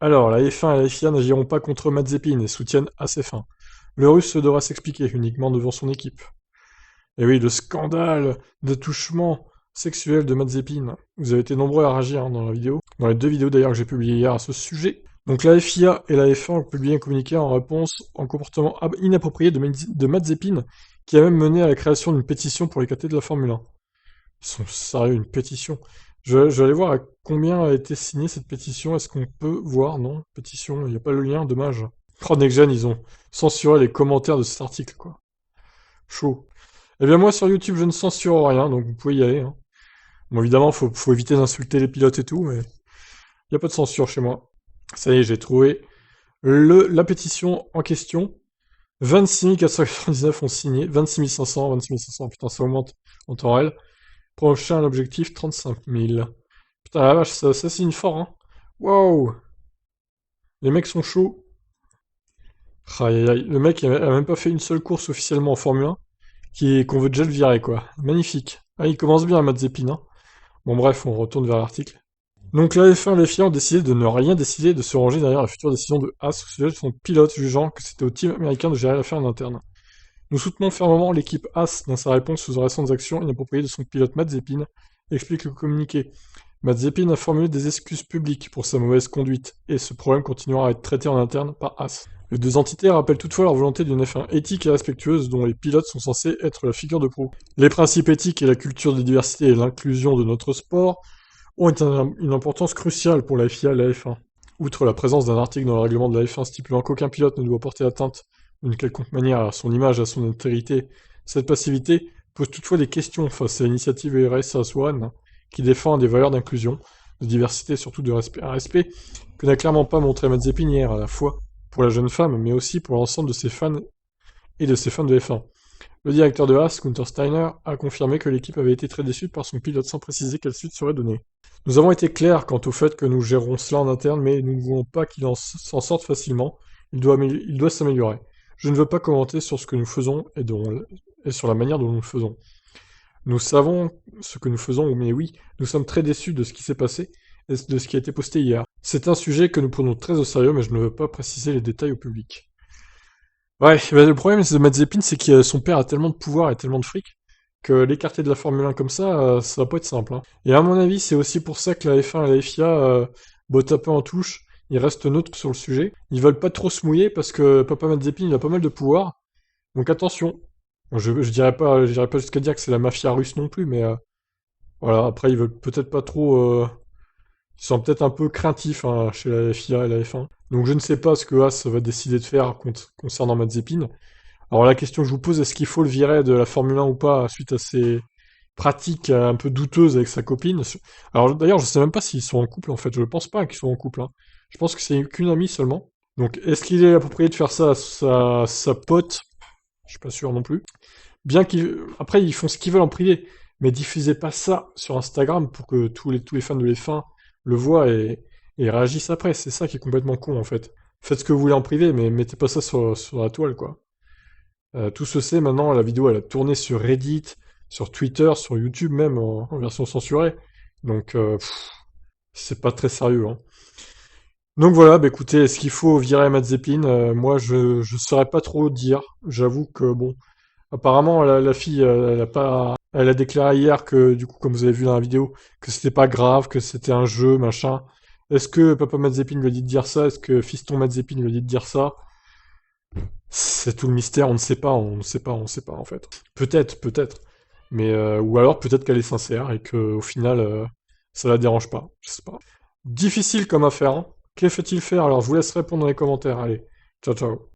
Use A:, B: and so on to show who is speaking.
A: Alors, la F1 et la FIA n'agiront pas contre Mazepin et soutiennent assez fin. Le Russe devra s'expliquer uniquement devant son équipe. Et oui, le scandale d'attouchement sexuel de Mazepin. Vous avez été nombreux à réagir dans la vidéo, dans les deux vidéos d'ailleurs que j'ai publiées hier à ce sujet. Donc la FIA et la F1 ont publié un communiqué en réponse au comportement inapproprié de Mazepin, qui a même mené à la création d'une pétition pour l'écarter de la Formule 1. Ils sont sérieux, une pétition. Je vais aller voir à combien a été signée cette pétition. Est-ce qu'on peut voir? Non, pétition, il n'y a pas le lien, dommage. Oh, NextGen, ils ont censuré les commentaires de cet article, quoi. Chaud. Eh bien, moi, sur YouTube, je ne censure rien, donc vous pouvez y aller, hein. Bon, évidemment, faut éviter d'insulter les pilotes et tout, mais il n'y a pas de censure chez moi. Ça y est, j'ai trouvé la pétition en question. 26 499 ont signé, 26 500, 26 500, putain, ça augmente en temps réel. Prochain objectif, 35 000. Putain, la vache, ça signe fort, hein. Waouh! Les mecs sont chauds. Aïe, aïe, aïe. Le mec a même pas fait une seule course officiellement en Formule 1, qu'on veut déjà le virer, quoi. Magnifique. Ah, il commence bien, Mazepin, hein. Bon, bref, on retourne vers l'article. Donc la F1 et la FIA ont décidé de ne rien décider et de se ranger derrière la future décision de Haas au sujet de son pilote, jugeant que c'était au team américain de gérer l'affaire en interne. Nous soutenons fermement l'équipe Haas dans sa réponse aux récentes actions inappropriées de son pilote Mazepin, explique le communiqué. Mazepin a formulé des excuses publiques pour sa mauvaise conduite, et ce problème continuera à être traité en interne par Haas. Les deux entités rappellent toutefois leur volonté d'une F1 éthique et respectueuse dont les pilotes sont censés être la figure de proue. Les principes éthiques et la culture de diversité et l'inclusion de notre sport ont une importance cruciale pour la FIA et la F1. Outre la présence d'un article dans le règlement de la F1 stipulant qu'aucun pilote ne doit porter atteinte d'une quelconque manière à son image et à son intégrité, cette passivité pose toutefois des questions face à l'initiative RS One, qui défend des valeurs d'inclusion, de diversité et surtout de respect. Un respect que n'a clairement pas montré Mazepin hier, à la fois pour la jeune femme, mais aussi pour l'ensemble de ses fans et de ses fans de F1. Le directeur de Haas, Gunther Steiner, a confirmé que l'équipe avait été très déçue par son pilote sans préciser quelle suite serait donnée. Nous avons été clairs quant au fait que nous gérerons cela en interne, mais nous ne voulons pas qu'il s'en sorte facilement. Il doit s'améliorer. Je ne veux pas commenter sur ce que nous faisons et sur la manière dont nous le faisons. Nous savons ce que nous faisons, mais oui, nous sommes très déçus de ce qui s'est passé et de ce qui a été posté hier. C'est un sujet que nous prenons très au sérieux, mais je ne veux pas préciser les détails au public. Ouais, bah, le problème de Mazepin, c'est que son père a tellement de pouvoir et tellement de fric que l'écarter de la Formule 1 comme ça va pas être simple, hein. Et à mon avis, c'est aussi pour ça que la F1 et la FIA bottent un peu en touche. Ils restent neutres sur le sujet. Ils veulent pas trop se mouiller parce que Papa Mazepin, il a pas mal de pouvoir. Donc attention. Bon, je dirais pas jusqu'à dire que c'est la mafia russe non plus, mais voilà. Après, ils veulent peut-être pas trop. Ils sont peut-être un peu craintifs, hein, chez la FIA et la F1. Donc je ne sais pas ce que Haas va décider de faire concernant Mazepin. Alors la question que je vous pose, est-ce qu'il faut le virer de la Formule 1 ou pas suite à ses pratiques un peu douteuses avec sa copine? Alors d'ailleurs, je sais même pas s'ils sont en couple en fait. Je ne pense pas qu'ils soient en couple, hein. Je pense que c'est qu'une amie seulement. Donc est-ce qu'il est approprié de faire ça à sa pote? Je suis pas sûr non plus. Bien qu'ils, après ils font ce qu'ils veulent en privé, mais diffusez pas ça sur Instagram pour que tous les fans de l'F1 le voient et réagissent après. C'est ça qui est complètement con en fait. Faites ce que vous voulez en privé, mais mettez pas ça sur la toile quoi. Tout se sait maintenant, la vidéo elle a tourné sur Reddit, sur Twitter, sur YouTube même en version censurée. Donc c'est pas très sérieux, hein. Donc voilà, bah écoutez, est-ce qu'il faut virer Mazepin? Moi je saurais pas trop dire. J'avoue que bon, apparemment la fille elle a déclaré hier que du coup comme vous avez vu dans la vidéo que c'était pas grave, que c'était un jeu, machin. Est-ce que Papa Mazepin lui a dit de dire ça? Est-ce que Fiston Mazepin lui a dit de dire ça? C'est tout le mystère, on ne sait pas, on ne sait pas, on ne sait pas en fait. Peut-être, peut-être. Mais ou alors peut-être qu'elle est sincère et que au final ça la dérange pas. Je sais pas. Difficile comme affaire, hein. Que fait-il faire? Alors je vous laisse répondre dans les commentaires. Allez, ciao ciao.